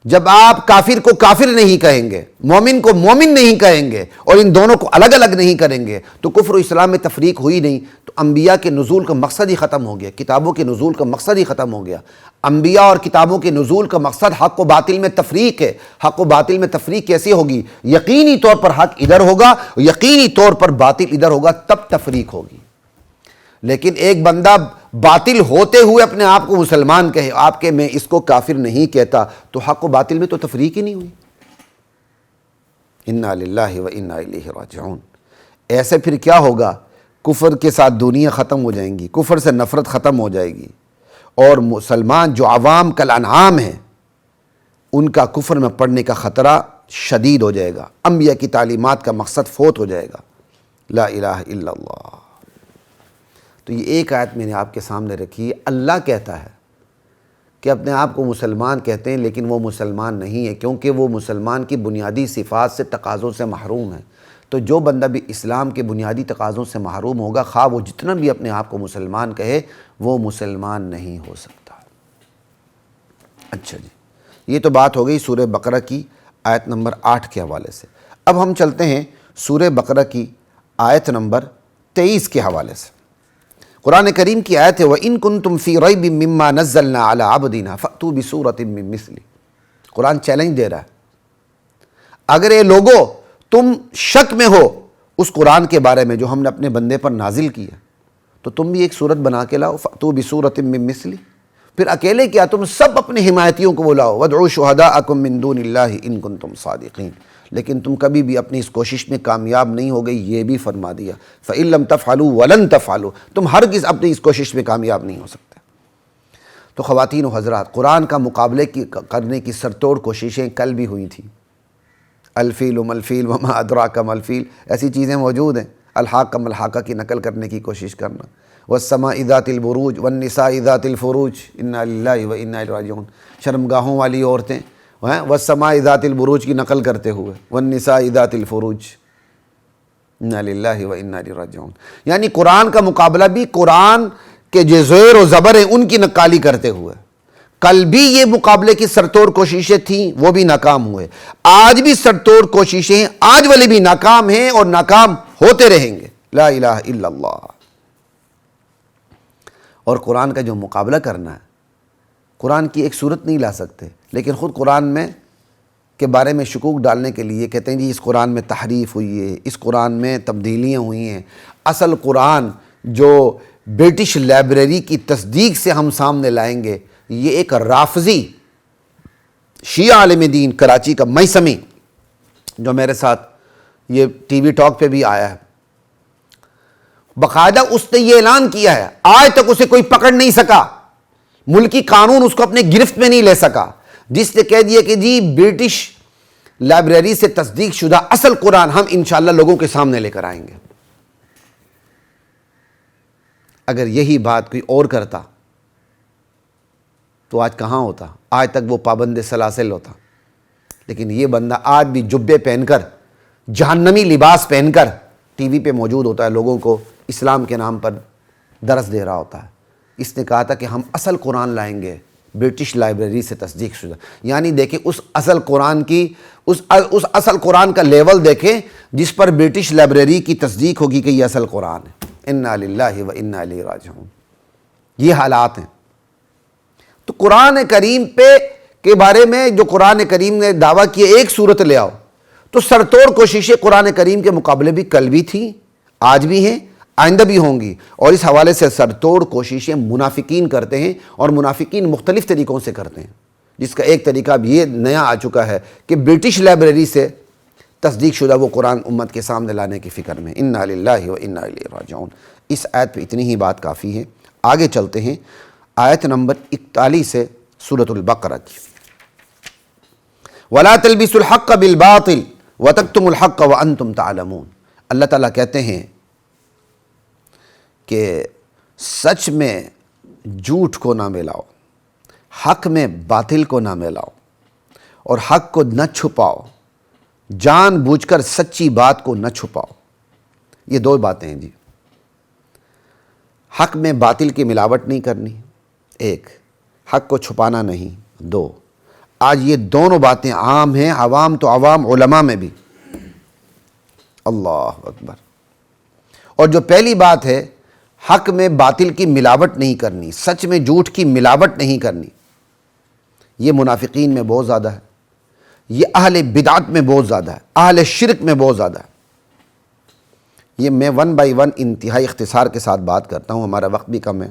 Speaker 1: جب آپ کافر کو کافر نہیں کہیں گے، مومن کو مومن نہیں کہیں گے، اور ان دونوں کو الگ الگ نہیں کریں گے تو کفر و اسلام میں تفریق ہوئی نہیں۔ تو انبیاء کے نزول کا مقصد ہی ختم ہو گیا، کتابوں کے نزول کا مقصد ہی ختم ہو گیا۔ انبیاء اور کتابوں کے نزول کا مقصد حق و باطل میں تفریق ہے۔ حق و باطل میں تفریق کیسے ہوگی؟ یقینی طور پر حق ادھر ہوگا، یقینی طور پر باطل ادھر ہوگا، تب تفریق ہوگی۔ لیکن ایک بندہ باطل ہوتے ہوئے اپنے آپ کو مسلمان کہے، آپ کہ میں اس کو کافر نہیں کہتا، تو حق و باطل میں تو تفریق ہی نہیں ہوئی۔ انا للہ و انا الیہ راجعون۔ ایسے پھر کیا ہوگا کفر کے ساتھ دنیا ختم ہو جائیں گی، کفر سے نفرت ختم ہو جائے گی، اور مسلمان جو عوام کل انعام ہیں ان کا کفر میں پڑنے کا خطرہ شدید ہو جائے گا، انبیاء کی تعلیمات کا مقصد فوت ہو جائے گا۔ لا الہ الا اللہ۔ تو یہ ایک آیت میں نے آپ کے سامنے رکھی ہے۔ اللہ کہتا ہے کہ اپنے آپ کو مسلمان کہتے ہیں لیکن وہ مسلمان نہیں ہے، کیونکہ وہ مسلمان کی بنیادی صفات سے تقاضوں سے محروم ہے۔ تو جو بندہ بھی اسلام کے بنیادی تقاضوں سے محروم ہوگا، خواہ وہ جتنا بھی اپنے آپ کو مسلمان کہے، وہ مسلمان نہیں ہو سکتا۔ اچھا جی، یہ تو بات ہو گئی سورہ بقرہ کی آیت نمبر 8 کے حوالے سے۔ اب ہم چلتے ہیں سورہ بقرہ کی آیت نمبر 23 کے حوالے سے۔ قرآن کریم کی آیت ہے وَإِن كُنتُمْ فِي رَيْبٍ مِّمَّا نَزَّلْنَا عَلَىٰ عَبْدِنَا فَأْتُوا بِسُورَةٍ مِّن مِّثْلِهِ۔ قرآن چیلنج دے رہا ہے، اگر اے لوگو تم شک میں ہو اس قرآن کے بارے میں جو ہم نے اپنے بندے پر نازل کیا، تو تم بھی ایک صورت بنا کے لاؤ، فَأْتُوا بِسُورَةٍ مِّن مِّثْلِهِ۔ پھر اکیلے کیا، تم سب اپنے حمایتیوں کو بلاؤ، وَادْعُوا شُهَدَاءَكُم مِّن دُونِ اللَّهِ إِن كُنتُمْ صَادِقِينَ۔ لیکن تم کبھی بھی اپنی اس کوشش میں کامیاب نہیں ہو گئی، یہ بھی فرما دیا فَإِن لَّمْ تَفْعَلُوا وَلَن تَفْعَلُوا، تم ہرگز اپنی اس کوشش میں کامیاب نہیں ہو سکتے۔ تو خواتین و حضرات، قرآن کا مقابلے کرنے کی سرتوڑ کوششیں کل بھی ہوئی تھیں۔ الفیل ملفیل وما ادراک ملفیل، ایسی چیزیں موجود ہیں۔ الحاق ملحاقہ کی نقل کرنے کی کوشش کرنا، والسماء ذات البروج والنساء ذات الفروج انا للہ و انا الیہ راجعون، شرمگاہوں والی عورتیں والسماء ذات البروج کی نقل کرتے ہوئے والنساء ذات الفروج انا للہ و انا الیہ راجعون، یعنی قرآن کا مقابلہ بھی قرآن کے جو زیر و زبر ہیں ان کی نقالی کرتے ہوئے۔ کل بھی یہ مقابلے کی سرتوڑ کوششیں تھیں، وہ بھی ناکام ہوئے۔ آج بھی سرتوڑ کوششیں آج والے بھی ناکام ہیں اور ناکام ہوتے رہیں گے۔ لا الہ الا اللہ۔ اور قرآن کا جو مقابلہ کرنا ہے، قرآن کی ایک صورت نہیں لا سکتے، لیکن خود قرآن میں کے بارے میں شکوک ڈالنے کے لیے کہتے ہیں جی اس قرآن میں تحریف ہوئی ہے، اس قرآن میں تبدیلیاں ہوئی ہیں۔ اصل قرآن جو برٹش لائبریری کی تصدیق سے ہم سامنے لائیں گے، یہ ایک رافضی شیعہ عالم دین کراچی کا میثمی، جو میرے ساتھ یہ ٹی وی ٹاک پہ بھی آیا ہے، باقاعدہ اس نے یہ اعلان کیا ہے، آج تک اسے کوئی پکڑ نہیں سکا، ملکی قانون اس کو اپنے گرفت میں نہیں لے سکا، جس نے کہہ دیا کہ جی برٹش لائبریری سے تصدیق شدہ اصل قرآن ہم انشاءاللہ لوگوں کے سامنے لے کر آئیں گے۔ اگر یہی بات کوئی اور کرتا تو آج کہاں ہوتا؟ آج تک وہ پابند سلاسل ہوتا، لیکن یہ بندہ آج بھی جبے پہن کر، جہنمی لباس پہن کر ٹی وی پہ موجود ہوتا ہے، لوگوں کو اسلام کے نام پر درس دے رہا ہوتا ہے۔ اس نے کہا تھا کہ ہم اصل قرآن لائیں گے برٹش لائبریری سے تصدیق شدہ، یعنی دیکھیں اس اصل قرآن کی اس اصل قرآن کا لیول دیکھیں جس پر برٹش لائبریری کی تصدیق ہوگی کہ یہ اصل قرآن ہے۔ انا للہ و انا الیہ راجعون، یہ حالات ہیں۔ تو قرآن کریم کے بارے میں جو قرآن کریم نے دعویٰ کیا ایک صورت لے آؤ، تو سرتوڑ کوششیں قرآن کریم کے مقابلے بھی کل بھی تھیں، آج بھی ہیں، آئندہ بھی ہوں گی۔ اور اس حوالے سے سرتوڑ کوششیں منافقین کرتے ہیں، اور منافقین مختلف طریقوں سے کرتے ہیں، جس کا ایک طریقہ اب یہ نیا آ چکا ہے کہ برٹش لائبریری سے تصدیق شدہ وہ قرآن امت کے سامنے لانے کی فکر میں۔ انا للہ و انا الیہ راجعون۔ اس آیت پہ اتنی ہی بات کافی ہے۔ آگے چلتے ہیں آیت نمبر 41 سے سورۃ البقرہ کی۔ وَلَا تَلْبِسُوا الْحَقَّ بِالْبَاطِلِ وَتَكْتُمُوا الْحَقَّ وَأَنْتُمْ تَعْلَمُونَ۔ اللہ تعالیٰ کہتے ہیں کہ سچ میں جھوٹ کو نہ ملاؤ، حق میں باطل کو نہ ملاؤ، اور حق کو نہ چھپاؤ، جان بوجھ کر سچی بات کو نہ چھپاؤ۔ یہ دو باتیں ہیں جی، حق میں باطل کی ملاوٹ نہیں کرنی، ایک، حق کو چھپانا نہیں، دو۔ آج یہ دونوں باتیں عام ہیں، عوام تو عوام، علماء میں بھی۔ اللہ اکبر۔ اور جو پہلی بات ہے حق میں باطل کی ملاوٹ نہیں کرنی، سچ میں جھوٹ کی ملاوٹ نہیں کرنی، یہ منافقین میں بہت زیادہ ہے، یہ اہل بدعت میں بہت زیادہ ہے، اہل شرک میں بہت زیادہ ہے۔ یہ میں 1 بائی 1 انتہائی اختصار کے ساتھ بات کرتا ہوں، ہمارا وقت بھی کم ہے۔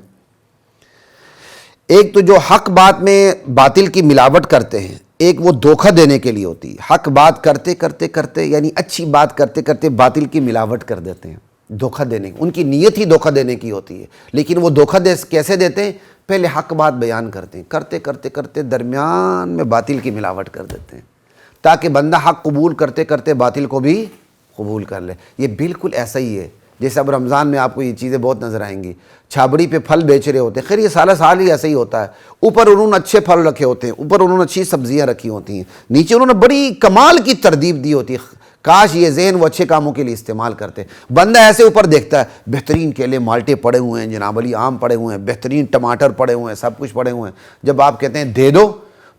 Speaker 1: ایک تو جو حق بات میں باطل کی ملاوٹ کرتے ہیں، ایک وہ دھوکہ دینے کے لیے ہوتی ہے، حق بات کرتے کرتے کرتے، یعنی اچھی بات کرتے کرتے باطل کی ملاوٹ کر دیتے ہیں۔ دھوکہ دینے، ان کی نیت ہی دھوکہ دینے کی ہوتی ہے، لیکن وہ دھوکہ کیسے دیتے ہیں؟ پہلے حق بات بیان کرتے ہیں، کرتے کرتے کرتے درمیان میں باطل کی ملاوٹ کر دیتے ہیں، تاکہ بندہ حق قبول کرتے کرتے باطل کو بھی قبول کر لے۔ یہ بالکل ایسا ہی ہے جیسے اب رمضان میں آپ کو یہ چیزیں بہت نظر آئیں گی، چھابڑی پہ پھل بیچ رہے ہوتے ہیں، خیر یہ سالہ سال ہی ایسا ہی ہوتا ہے، اوپر انہوں نے اچھے پھل رکھے ہوتے ہیں، اوپر انہوں نے اچھی سبزیاں رکھی ہوتی ہیں، نیچے انہوں نے بڑی کمال کی ترتیب دی ہوتی ہے، کاش یہ ذہن وہ اچھے کاموں کے لیے استعمال کرتے۔ بندہ ایسے اوپر دیکھتا ہے بہترین کیلے مالٹے پڑے ہوئے ہیں، جناب علی آم پڑے ہوئے ہیں، بہترین ٹماٹر پڑے ہوئے ہیں، سب کچھ پڑے ہوئے ہیں، جب آپ کہتے ہیں دے دو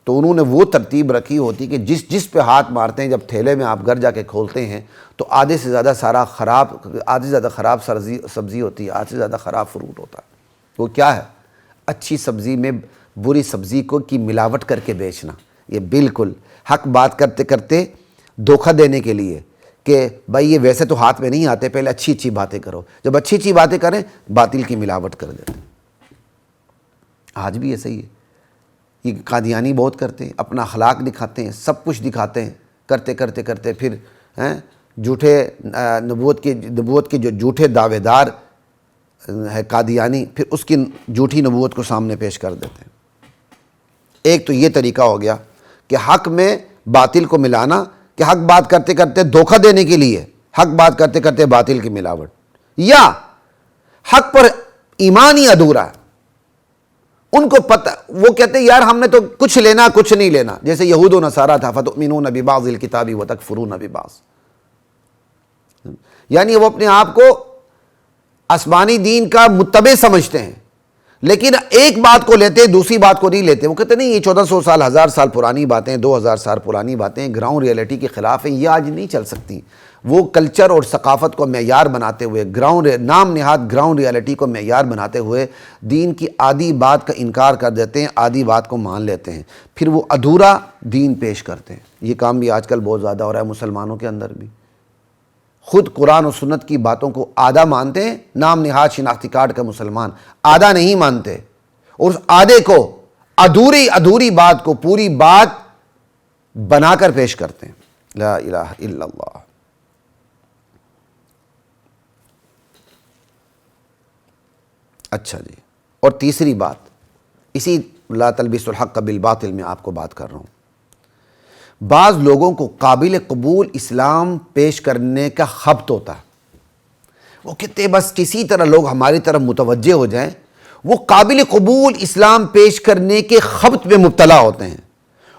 Speaker 1: تو انہوں نے وہ ترتیب رکھی ہوتی کہ جس پہ ہاتھ مارتے ہیں، جب تھیلے میں آپ گھر جا کے کھولتے ہیں تو آدھے سے زیادہ خراب سبزی ہوتی ہے، آدھے سے زیادہ خراب فروٹ ہوتا ہے۔ وہ کیا ہے؟ اچھی سبزی میں بری سبزی کی ملاوٹ کر کے بیچنا۔ یہ بالکل حق بات کرتے کرتے دھوکہ دینے کے لیے کہ بھائی یہ ویسے تو ہاتھ میں نہیں آتے، پہلے اچھی اچھی باتیں کرو، جب اچھی اچھی باتیں کریں باطل کی ملاوٹ کر دیتے ہیں۔ آج بھی ایسا ہی ہے، یہ قادیانی بہت کرتے ہیں، اپنا اخلاق دکھاتے ہیں، سب کچھ دکھاتے ہیں، کرتے کرتے کرتے پھر جھوٹے نبوت کے جو جھوٹے دعوے دار ہے قادیانی، پھر اس کی جھوٹی نبوت کو سامنے پیش کر دیتے ہیں۔ ایک تو یہ طریقہ ہو گیا کہ حق میں باطل کو ملانا، کہ حق بات کرتے کرتے دھوکہ دینے کے لیے حق بات کرتے کرتے باطل کی ملاوٹ، یا حق پر ایمان ہی ادھورا ہے، ان کو پتہ، وہ کہتے ہیں یار ہم نے تو کچھ لینا کچھ نہیں لینا، جیسے یہود و نصارہ تھا فتؤمنون ببعض الکتاب وتکفرون ببعض، یعنی وہ اپنے آپ کو آسمانی دین کا متبع سمجھتے ہیں، لیکن ایک بات کو لیتے دوسری بات کو نہیں لیتے۔ وہ کہتے نہیں یہ 1400 سال 1000 سال پرانی باتیں، 2000 سال پرانی باتیں گراؤنڈ ریئلٹی کے خلاف ہیں، یہ آج نہیں چل سکتی۔ وہ کلچر اور ثقافت کو معیار بناتے ہوئے، نام نہاد گراؤنڈ ریئلٹی کو معیار بناتے ہوئے دین کی آدھی بات کا انکار کر دیتے ہیں، آدھی بات کو مان لیتے ہیں، پھر وہ ادھورا دین پیش کرتے ہیں۔ یہ کام بھی آج کل بہت زیادہ ہو رہا ہے مسلمانوں کے اندر بھی، خود قرآن و سنت کی باتوں کو آدھا مانتے ہیں، نام نہاد شناختی کارڈ کا مسلمان، آدھا نہیں مانتے، اور اس آدھے کو ادھوری بات کو پوری بات بنا کر پیش کرتے ہیں۔ لا الہ الا اللہ۔ اچھا جی، اور تیسری بات، اسی لا تلبسوا الحق بالباطل میں آپ کو بات کر رہا ہوں، بعض لوگوں کو قابل قبول اسلام پیش کرنے کا خبط ہوتا ہے، وہ کہتے ہیں بس کسی طرح لوگ ہماری طرف متوجہ ہو جائیں، وہ قابل قبول اسلام پیش کرنے کے خبط میں مبتلا ہوتے ہیں،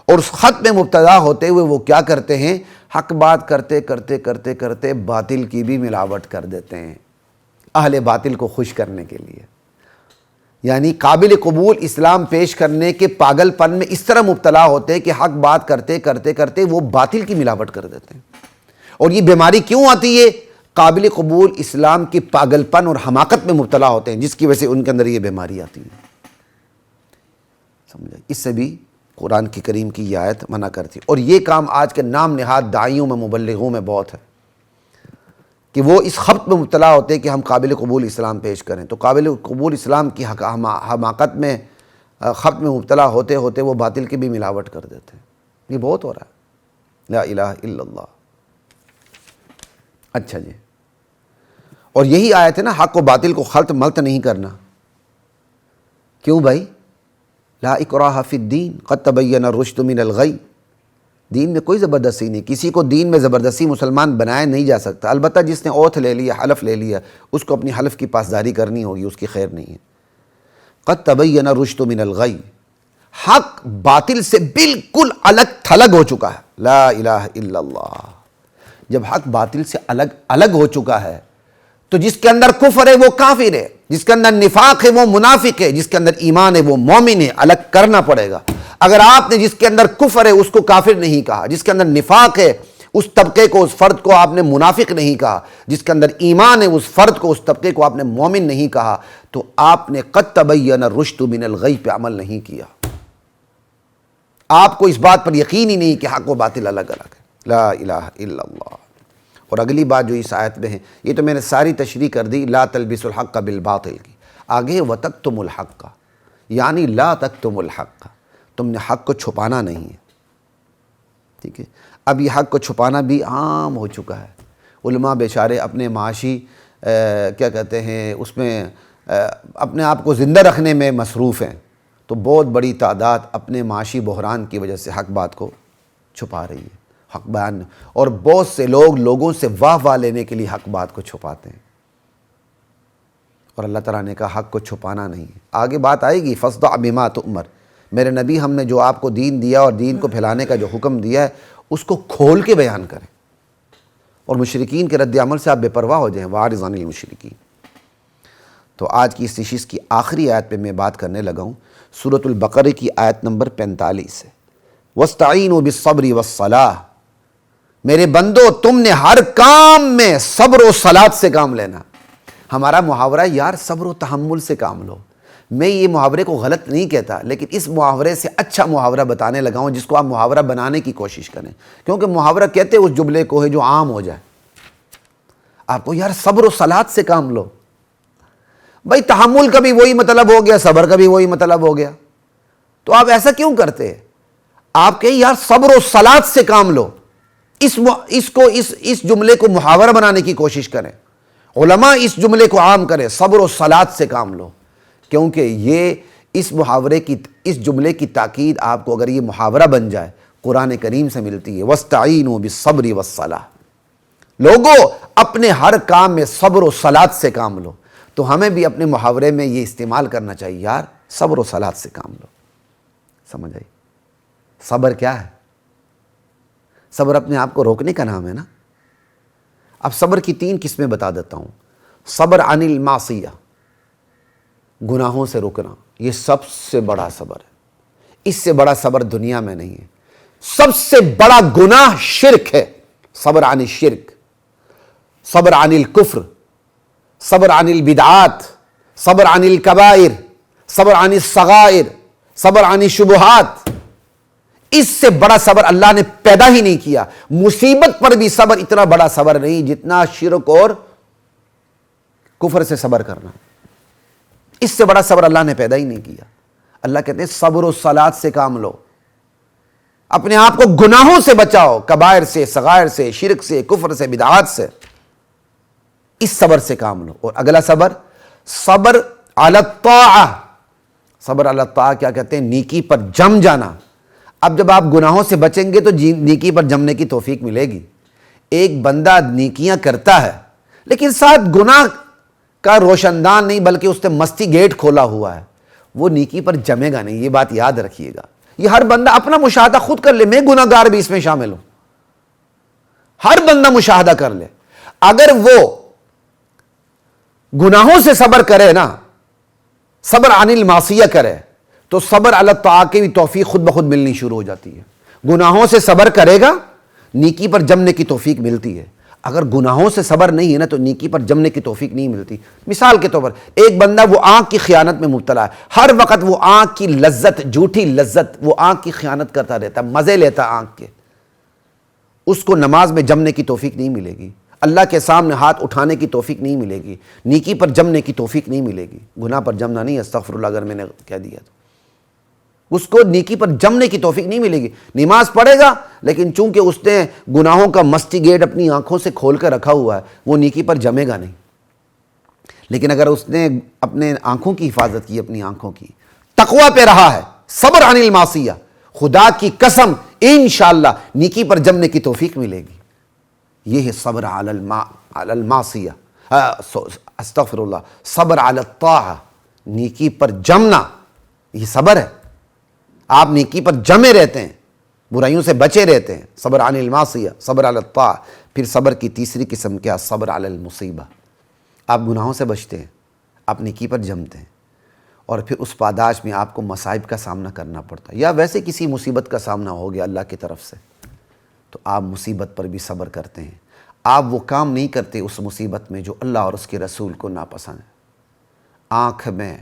Speaker 1: اور اس خط میں مبتلا ہوتے ہوئے وہ کیا کرتے ہیں؟ حق بات کرتے کرتے کرتے کرتے باطل کی بھی ملاوٹ کر دیتے ہیں، اہل باطل کو خوش کرنے کے لیے۔ یعنی قابل قبول اسلام پیش کرنے کے پاگل پن میں اس طرح مبتلا ہوتے ہیں کہ حق بات کرتے کرتے کرتے وہ باطل کی ملاوٹ کر دیتے ہیں۔ اور یہ بیماری کیوں آتی ہے؟ قابل قبول اسلام کی پاگل پن اور حماقت میں مبتلا ہوتے ہیں، جس کی وجہ سے ان کے اندر یہ بیماری آتی ہے۔ سمجھا؟ اس سے بھی قرآن کی کریم کی یہ آیت منع کرتی ہے، اور یہ کام آج کے نام نہاد داعیوں میں، مبلغوں میں بہت ہے کہ وہ اس خبط میں مبتلا ہوتے ہیں کہ ہم قابل قبول اسلام پیش کریں، تو قابل قبول اسلام کی حماقت میں، خبط میں مبتلا ہوتے ہوتے وہ باطل کی بھی ملاوٹ کر دیتے ہیں۔ یہ بہت ہو رہا ہے، لا الہ الا اللہ۔ اچھا جی، اور یہی آیت ہے نا، حق و باطل کو خلط ملط نہیں کرنا۔ کیوں بھائی؟ لا اکراہ فی الدین قد تبین الرشد من الغی، دین میں کوئی زبردستی نہیں، کسی کو دین میں زبردستی مسلمان بنایا نہیں جا سکتا، البتہ جس نے اوتھ لے لیا، حلف لے لیا، اس کو اپنی حلف کی پاسداری کرنی ہوگی، اس کی خیر نہیں ہے۔ قد تبین الرشد من الغی، حق باطل سے بالکل الگ تھلگ ہو چکا ہے، لا الہ الا اللہ۔ جب حق باطل سے الگ ہو چکا ہے تو جس کے اندر کفر ہے وہ کافر ہے، جس کے اندر نفاق ہے وہ منافق ہے، جس کے اندر ایمان ہے وہ مومن ہے، الگ کرنا پڑے گا۔ اگر آپ نے جس کے اندر کفر ہے اس کو کافر نہیں کہا، جس کے اندر نفاق ہے اس طبقے کو، اس فرد کو آپ نے منافق نہیں کہا، جس کے اندر ایمان ہے اس فرد کو، اس طبقے کو آپ نے مومن نہیں کہا، تو آپ نے قد تبین الرشد من الغی پہ عمل نہیں کیا۔ آپ کو اس بات پر یقین ہی نہیں کہ حق و باطل الگ الگ ہے، لا الہ الا اللہ۔ اور اگلی بات جو اس آیت میں ہے، یہ تو میں نے ساری تشریح کر دی، لا تلبسوا الحق بالباطل کی، آگے وتکتموا الحق، یعنی لا تکتموا الحق، تم نے حق کو چھپانا نہیں ہے، ٹھیک ہے؟ اب یہ حق کو چھپانا بھی عام ہو چکا ہے، علماء بیچارے اپنے معاشی کیا کہتے ہیں اس میں اپنے آپ کو زندہ رکھنے میں مصروف ہیں، تو بہت بڑی تعداد اپنے معاشی بحران کی وجہ سے حق بات کو چھپا رہی ہے، حق بیان، اور بہت سے لوگ لوگوں سے واہ لینے کے لیے حق بات کو چھپاتے ہیں، اور اللہ تعالیٰ نے کہا حق کو چھپانا نہیں ہے۔ آگے بات آئے گی فاصدع بما تؤمر، میرے نبی ہم نے جو آپ کو دین دیا اور دین کو پھیلانے کا جو حکم دیا ہے اس کو کھول کے بیان کریں، اور مشرکین کے رد عمل سے آپ بے پرواہ ہو جائیں، واعرض عن المشرکین۔ تو آج کی اس نشست کی آخری آیت پہ میں بات کرنے لگا ہوں، سورۃ البقرہ کی آیت نمبر 45 ہے، وَاسْتَعِینُوا بِالصَّبْرِ وَالصَّلَاةِ، میرے بندو تم نے ہر کام میں صبر و صلاۃ سے کام لینا۔ ہمارا محاورہ یار صبر و تحمل سے کام لو، میں یہ محاورے کو غلط نہیں کہتا، لیکن اس محاورے سے اچھا محاورہ بتانے لگا ہوں جس کو آپ محاورہ بنانے کی کوشش کریں، کیونکہ محاورہ کہتے اس جملے کو ہے جو عام ہو جائے۔ آپ کو یار صبر و صلاۃ سے کام لو، بھائی تحمل کا بھی وہی مطلب ہو گیا، صبر کا بھی وہی مطلب ہو گیا، تو آپ ایسا کیوں کرتے ہیں؟ آپ کہیں یار صبر و صلاۃ سے کام لو، اس جملے کو محاورہ بنانے کی کوشش کریں، علماء اس جملے کو عام کریں، صبر و صلاۃ سے کام لو، کیونکہ یہ اس محاورے کی، اس جملے کی تاکید آپ کو اگر یہ محاورہ بن جائے قرآن کریم سے ملتی ہے، وَاسْتَعِینُوا بِالصَّبْرِ وَالصَّلَاةِ، لوگوں اپنے ہر کام میں صبر و صلاۃ سے کام لو۔ تو ہمیں بھی اپنے محاورے میں یہ استعمال کرنا چاہیے، یار صبر و صلاۃ سے کام لو۔ سمجھ آئی؟ صبر کیا ہے؟ صبر اپنے آپ کو روکنے کا نام ہے نا۔ اب صبر کی 3 قسمیں بتا دیتا ہوں۔ صبر عن المعصیہ، گناہوں سے رکنا، یہ سب سے بڑا صبر ہے، اس سے بڑا صبر دنیا میں نہیں ہے۔ سب سے بڑا گناہ شرک ہے، صبر عن الشرک، صبر عن الکفر، صبر عن البدعات، صبر عن الکبائر، صبر عن الصغائر، صبر عن الشبہات۔ اس سے بڑا صبر اللہ نے پیدا ہی نہیں کیا۔ مصیبت پر بھی صبر اتنا بڑا صبر نہیں جتنا شرک اور کفر سے صبر کرنا، اس سے بڑا صبر اللہ نے پیدا ہی نہیں کیا۔ اللہ کہتے ہیں صبر و صلاۃ سے کام لو، اپنے آپ کو گناہوں سے بچاؤ، کبائر سے، صغائر سے، شرک سے، کفر سے، بدعات سے، اس صبر سے کام لو۔ اور اگلا صبر، صبر علی الطاعہ، صبر علی الطاعہ کیا کہتے ہیں؟ نیکی پر جم جانا۔ اب جب آپ گناہوں سے بچیں گے تو نیکی پر جمنے کی توفیق ملے گی۔ ایک بندہ نیکیاں کرتا ہے لیکن ساتھ گناہ کا روشندان نہیں بلکہ اس نے مستی گیٹ کھولا ہوا ہے، وہ نیکی پر جمے گا نہیں، یہ بات یاد رکھیے گا۔ یہ ہر بندہ اپنا مشاہدہ خود کر لے، میں گناہ گار بھی اس میں شامل ہوں، ہر بندہ مشاہدہ کر لے۔ اگر وہ گناہوں سے صبر کرے نا، صبر عن المعصیہ کرے، تو صبر علی الطاعہ کی بھی توفیق خود بخود ملنی شروع ہو جاتی ہے۔ گناہوں سے صبر کرے گا، نیکی پر جمنے کی توفیق ملتی ہے۔ اگر گناہوں سے صبر نہیں ہے نا تو نیکی پر جمنے کی توفیق نہیں ملتی۔ مثال کے طور پر ایک بندہ وہ آنکھ کی خیانت میں مبتلا ہے، ہر وقت وہ آنکھ کی لذت، جھوٹی لذت، وہ آنکھ کی خیانت کرتا رہتا، مزے لیتا آنکھ کے، اس کو نماز میں جمنے کی توفیق نہیں ملے گی، اللہ کے سامنے ہاتھ اٹھانے کی توفیق نہیں ملے گی، نیکی پر جمنے کی توفیق نہیں ملے گی۔ گناہ پر جمنا نہیں، استغفر اللہ اگر میں نے کہہ دیا تو، اس کو نیکی پر جمنے کی توفیق نہیں ملے گی۔ نماز پڑھے گا لیکن چونکہ اس نے گناہوں کا مستی گیٹ اپنی آنکھوں سے کھول کر رکھا ہوا ہے، وہ نیکی پر جمے گا نہیں۔ لیکن اگر اس نے اپنے آنکھوں کی حفاظت کی، اپنی آنکھوں کی، تقوی پہ رہا ہے، صبر عن المعصیہ، خدا کی قسم انشاءاللہ نیکی پر جمنے کی توفیق ملے گی۔ یہ ہے صبر علی المعصیہ، استغفر اللہ، صبر علی الطاعہ، نیکی پر جمنا، یہ صبر ہے۔ آپ نیکی پر جمے رہتے ہیں، برائیوں سے بچے رہتے ہیں، صبر عن المعصیہ، صبر علی الطاعہ۔ پھر صبر کی تیسری قسم کیا؟ صبر علی المصیبہ، آپ گناہوں سے بچتے ہیں، آپ نیکی پر جمتے ہیں، اور پھر اس پاداش میں آپ کو مصائب کا سامنا کرنا پڑتا ہے، یا ویسے کسی مصیبت کا سامنا ہو گیا اللہ کی طرف سے، تو آپ مصیبت پر بھی صبر کرتے ہیں۔ آپ وہ کام نہیں کرتے اس مصیبت میں جو اللہ اور اس کے رسول کو ناپسند ہے۔ آنکھ میں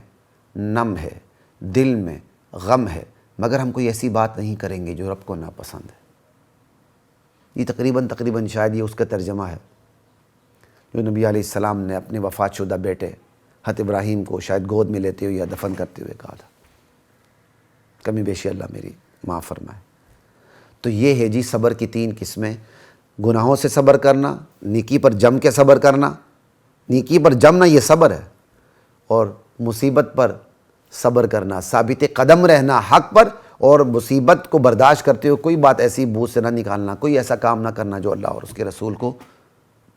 Speaker 1: نم ہے، دل میں غم ہے، مگر ہم کوئی ایسی بات نہیں کریں گے جو رب کو ناپسند ہے۔ یہ تقریباً شاید یہ اس کا ترجمہ ہے جو نبی علیہ السلام نے اپنے وفات شدہ بیٹے حضرت ابراہیم کو شاید گود میں لیتے ہوئے یا دفن کرتے ہوئے کہا تھا۔ کمی بیشی اللہ میری معاف فرمائے۔ تو یہ ہے جی صبر کی 3 قسمیں، گناہوں سے صبر کرنا، نیکی پر جم کے صبر کرنا، نیکی پر جمنا یہ صبر ہے، اور مصیبت پر صبر کرنا، ثابت قدم رہنا حق پر، اور مصیبت کو برداشت کرتے ہوئے کوئی بات ایسی منہ سے نہ نکالنا، کوئی ایسا کام نہ کرنا جو اللہ اور اس کے رسول کو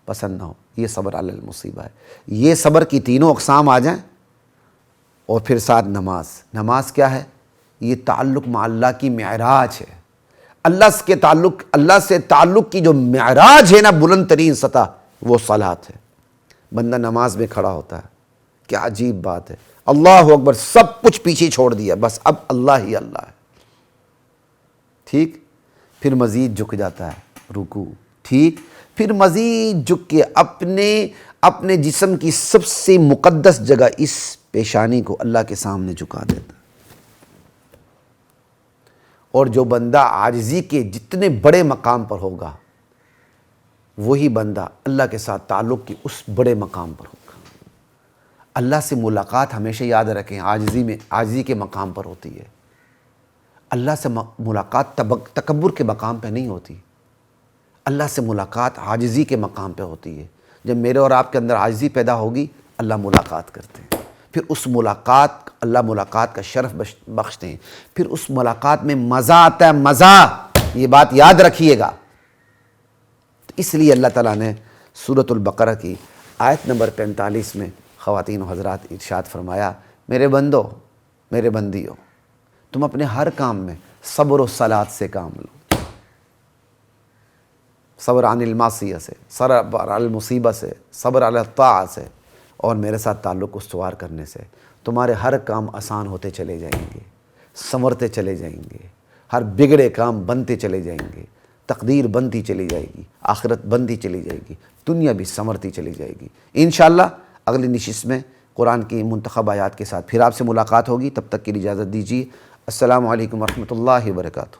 Speaker 1: پسند نہ ہو، یہ صبر علی المصیبہ ہے۔ یہ صبر کی تینوں اقسام آ جائیں، اور پھر ساتھ نماز کیا ہے؟ یہ تعلق مع اللہ کی معراج ہے۔ اللہ سے تعلق کی جو معراج ہے نا، بلند ترین سطح، وہ صلاۃ ہے۔ بندہ نماز میں کھڑا ہوتا ہے، کیا عجیب بات ہے، اللہ اکبر، سب کچھ پیچھے چھوڑ دیا، بس اب اللہ ہی اللہ ہے، ٹھیک؟ پھر مزید جھک جاتا ہے رکوع، ٹھیک؟ پھر مزید جھک کے اپنے جسم کی سب سے مقدس جگہ اس پیشانی کو اللہ کے سامنے جھکا دیتا ہے۔ اور جو بندہ عاجزی کے جتنے بڑے مقام پر ہوگا، وہی بندہ اللہ کے ساتھ تعلق کی اس بڑے مقام پر ہوگا۔ اللہ سے ملاقات ہمیشہ یاد رکھیں عاجزی کے مقام پر ہوتی ہے۔ اللہ سے ملاقات تکبر کے مقام پہ نہیں ہوتی، اللہ سے ملاقات عاجزی کے مقام پہ ہوتی ہے۔ جب میرے اور آپ کے اندر عاجزی پیدا ہوگی، اللہ ملاقات کرتے ہیں، پھر اس اللہ ملاقات کا شرف بخشتے ہیں، پھر اس ملاقات میں مزہ آتا ہے، مزہ، یہ بات یاد رکھیے گا۔ تو اس لیے اللہ تعالیٰ نے سورۃ البقرہ کی آیت نمبر 45 میں خواتین و حضرات ارشاد فرمایا، میرے بندو، میرے بندیو، تم اپنے ہر کام میں صبر و صلات سے کام لو، صبر عن المعصیہ سے، صبر علی المصیبہ سے، صبر علی الطاعہ سے، اور میرے ساتھ تعلق استوار کرنے سے تمہارے ہر کام آسان ہوتے چلے جائیں گے، سنورتے چلے جائیں گے، ہر بگڑے کام بنتے چلے جائیں گے، تقدیر بنتی چلی جائے گی، آخرت بنتی چلی جائے گی، دنیا بھی سنورتی چلی جائے گی۔ انشاءاللہ اگلی نشست میں قرآن کی منتخب آیات کے ساتھ پھر آپ سے ملاقات ہوگی، تب تک کے لیے اجازت دیجیے۔ السلام علیکم ورحمۃ اللہ وبرکاتہ۔